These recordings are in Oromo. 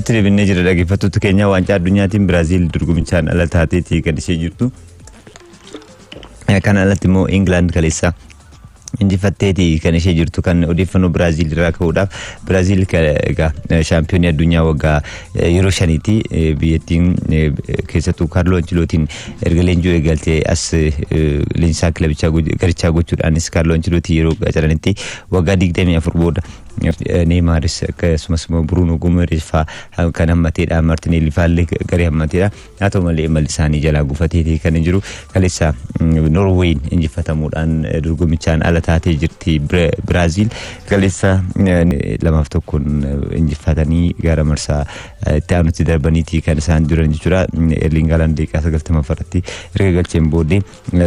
Televizyiinii jira dhaggeeffattoota keenya waancaa addunyaatiin Biraazil dorgomichaan ala taateetii kan ishee jirtu. Kan alatti immoo England kaleessa injifatteetii kan ishee jirtu kan odeeffannoo Biraazil irraa ka'uudhaaf Biraazil shaampiyoonii addunyaa waggaa yeroo shaniiti biyyattiin keessattuu Kaarloo Anchilootiin erga leenjii eegaltee as leenjisaa kilabichaa garichaa gochuudhaanis Kaarloo Anchilootii yeroo qacaranitti waggaa 24 booda Neymaris akkasumas Bruno Gomes fa'aa kan hammateedha Martinelli faallee garee hammateedha haa ta'u malee malli isaanii jalaa gufateetii kan jiru kaleessa Norweyin injifatamuudhaan dorgomichaan ala taatee jirti Biraazil kaleessa 2-1 injifatanii gara marsaa itti aanutti darbaniitii kan isaan jiran jechuudha. Erling Haaland daqiiqaa 90 erga galcheen booddee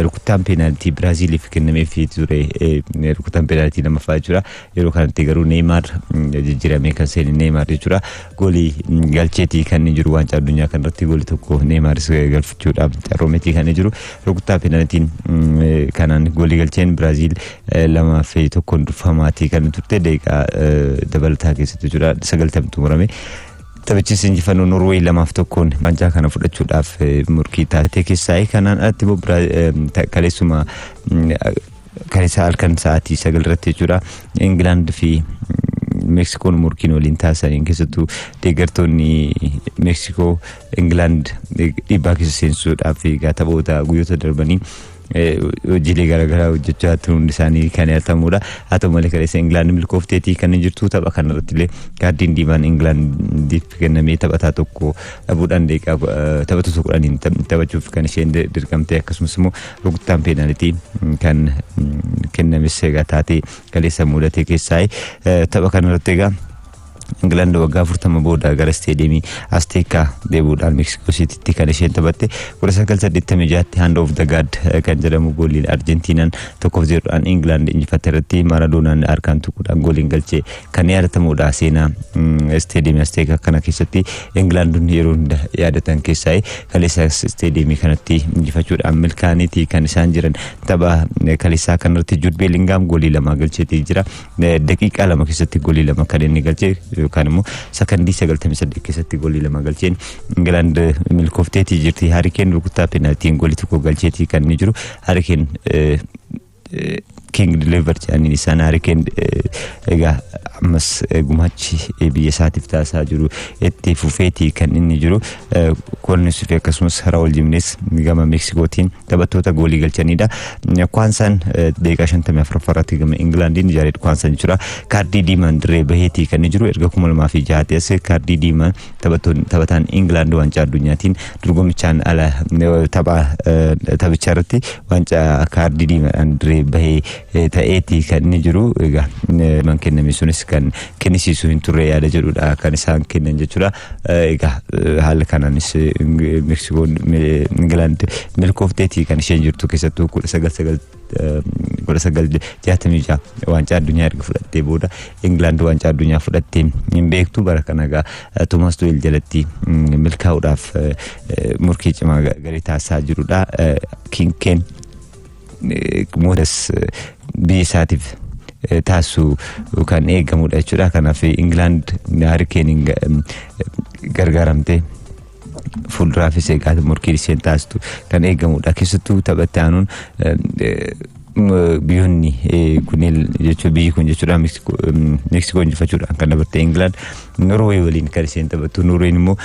rukuttaan peenaaltii Biraaziliif kennameefii ture rukuttaan peenaaltii lammaffaa jechuudha. Yeroo kanatti garuu Neymar jijjiiramee kan seene Neymar jechuudha. Goolii galcheetii kan jiru waancaa addunyaa kanarratti goolii tokko Neymar galfachuudhaaf carroomeetii kan jiru rukuttaa peenaaltiin kanaan goolii galcheen Biraazil 2-1 durfamaatii kan turte daqiiqaa dabalataa keessatti jechuudha 90 xumurame. Taphachis injifannoo Norway 2-1 waancaa kana fudhachuudhaaf murkii taatee keessaa kanaan alatti kaleessuma kaleessa halkan sa'aatii 9 irratti jechuudha England fi Meksikoon murkiin waliin taasisaniin keessattuu deeggartoonni Meksikoo England dhiibbaa keessa seensuudhaaf taphoota guyyoota darbanii hojiilee garaagaraa hojjechaa turuun isaanii kan yaadatamudha. Haa ta'u malee kaleessa England milkoofteetii kan jirtu tapha kanarratti illee kaardiin diimaan Englandiif kennamee taphataa tokko dhabuudhaan taphattoota 10 taphachuuf kan isheen dirqamte akkasumas immoo rukuttaan peenaalitii kan kennames taatee kaleessa mudate keessaa tapha kanarratti egaa England waggaa 40 booda gara stadiumii Azteca deebuudhaan Mexico Citytti kan isheen taphatte 1986 Hand of the God kan jedhamu gooliin Argentinaan 1-0 England injifatte irratti Maradonaan harkaan tuquudhaan gooliin galchee kan yaadatamudha. Seenaa stadiumii Azteca kana keessatti Englandun yeroo hunda yaadatan keessaa kaleessa stadiumii kanatti injifachuudhaan milkaa'aniitii kan isaan jiran. Tapha kaleessaa kanarratti Jude Bellingham goolii 2 galcheetii jira. Daqiiqaa 2 keessatti goolii 2 kan inni galchee yookaan immoo sakandii 98 keessatti goolii 2 galcheen England milkoofteetii jirti. Harry Kane rukuttaa peenaaltiin goolii 1 galcheetii kan inni jiru. Harry Kane King deliver jedhanii isaan Harry Kane egaa ammas gumaachi biyya isaatiif taasisaa jiru itti fufeetii kan inni jiru. Koolnis fi akkasumas Raul Jimenez gama Meksikootiin taphattoota goolii galchanidha. Kwaansaan daqiiqaa 54 irratti gama Englandiin Jared Kwaansaan jechuudha kaardii diimaan dirree baheetii kan inni jiru. Erga 2006 kaardii diimaan taphataan England waancaa addunyaatiin dorgomichaan ala taphicha irratti waancaa kaardii diimaan dirree bahee ta'eetii kan inni jiru. Egaa man kenname sunis kan kennisiisu hin turre yaada jedhudha kan isaan kennan jechuudha. Egaa haala kanaanis Meksikoon England milkoofteetii kan isheen jirtu keessattuu 1966 waancaa addunyaa erga fudhattee booda England waancaa addunyaa fudhattee hin beektu. Bara kana egaa Thomas Tuchel jalatti milkaa'uudhaaf murkii cimaa garee taasisaa jirudha. King Modas biyya isaatiif taasisu kan eegamudha jechuudha. Kanaaf England Harry Kane gargaaramtee fuulduraafis egaa murkii isheen taasistu kan eegamudha. Keessattuu taphatti aanuun biyyoonni kunneen jechuun biyyi kun jechuudha Meksikoo injifachuudhaan kan dabarte England Norway waliin kan isheen taphattu. Norweyin immoo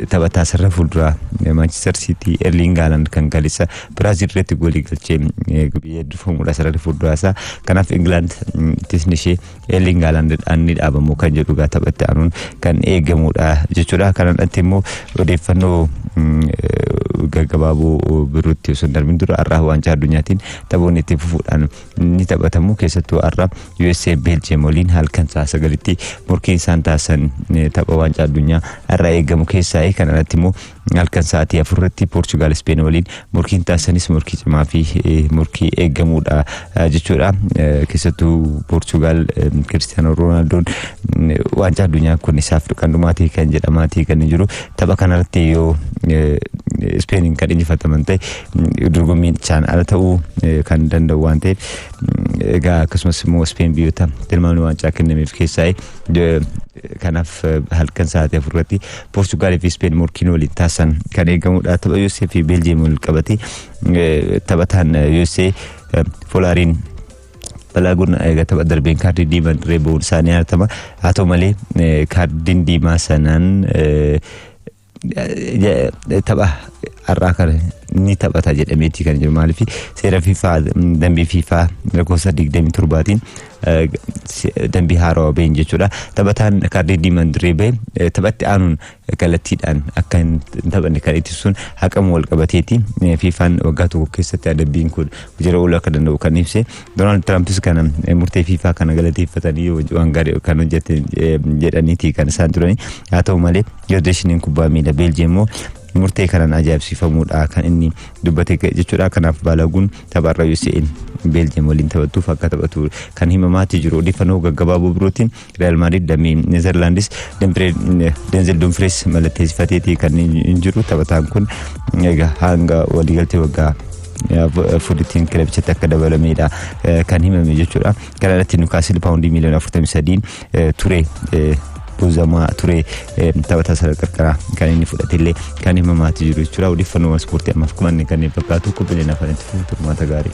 taphataa sarara fuulduraa Manchester City Erling Haaland kan kaleessa Biraazil irratti goolii galchee biyya durfamuudha sarara fuulduraa isaa. Kanaaf England ittisni ishee Erling Haalandidhaan ni dhaabamu kan jedhu taphatti aanuun kan eegamudha jechuudha. Kanarratti immoo odeeffannoo gaggabaaboo birootti osoo hin darbin dura har'a waancaa addunyaatiin taphoonni itti fufuudhaan ni taphatamu. Keessattuu har'a USA Belgium waliin halkan sa'a 9tti murkiin isaan taasisan tapha waancaa addunyaa har'a eegamu keessaa. Kanarratti immoo halkan sa'aatii 4 irratti Portugal Spain waliin murkiin taasisanis murkii cimaa fi murkii eegamudha jechuudha. Keessattuu Portugal Cristiano Ronaldoon waancaa addunyaa kun isaaf kan dhumaatii kan jedhamaatii kan jiru. Tapha kanarratti yoo Spain kan injifataman ta'e dorgommiin chaan ala ta'uu kan danda'u waan ta'eef egaa akkasumas immoo Spain biyyoota tilmaamni waancaa kennameef keessaa kanaaf halkan sa'aatii 4 irratti Portugal fi Spain morkiin waliin taasisan kan eegamudha. Tapha USA fi Belgium wal qabate taphataan USA Folariin Balagun egaa tapha darbeen kaardii diimaan reebuun isaanii argama. Haa ta'u malee kaardiin diimaa sanaan tapha har'aa kan ni taphata jedhameeti kan jiru maaliif seera FIFA dambii FIFA lakkoofsa 27tiin dambii haaraa ba'een jechuudha. Taphataan kaardii diimaan reebee taphatti aanuun kallattiidhaan akka hin taphanne kan ittisuun haqama wal qabateeti. FIFAn waggaa tokko keessatti adabbiin kun jira ooluu akka danda'u kan ibse. Donald Trumpis kana murtee FIFA kana galateeffatanii waan gaarii kan hojjete jedhaniiti kan isaan turani. Haa ta'u malee federeeshiniin kubbaa miilaa Belgium immoo murtee kanaan ajaa'ibsiifamuudha kan inni dubbate jechuudha. Kanaaf Balaguun tapharra UCL Belgium waliin taphattuuf akka taphatu kan himamaati jiru. Odeeffannoo gaggabaaboo birootiin Real Madrid damee Netherlands Denzel Dumfries mallatteessifateeti kan jiru. Taphataan kun egaa hanga waliigaltee waggaa fudhatiin kilabichatti akka dabalameedha kan himame jechuudha. Kana irratti Newcastle paawundii miliyoona 43 ture Buzama ture taphata sadarkaa kan inni fudhatillee kan himamaati jiru jechuudha. Odeeffannoo ispoortii ammaaf kumanne kanneen fakkaatu qophiileen afanitti turmaata gaarii.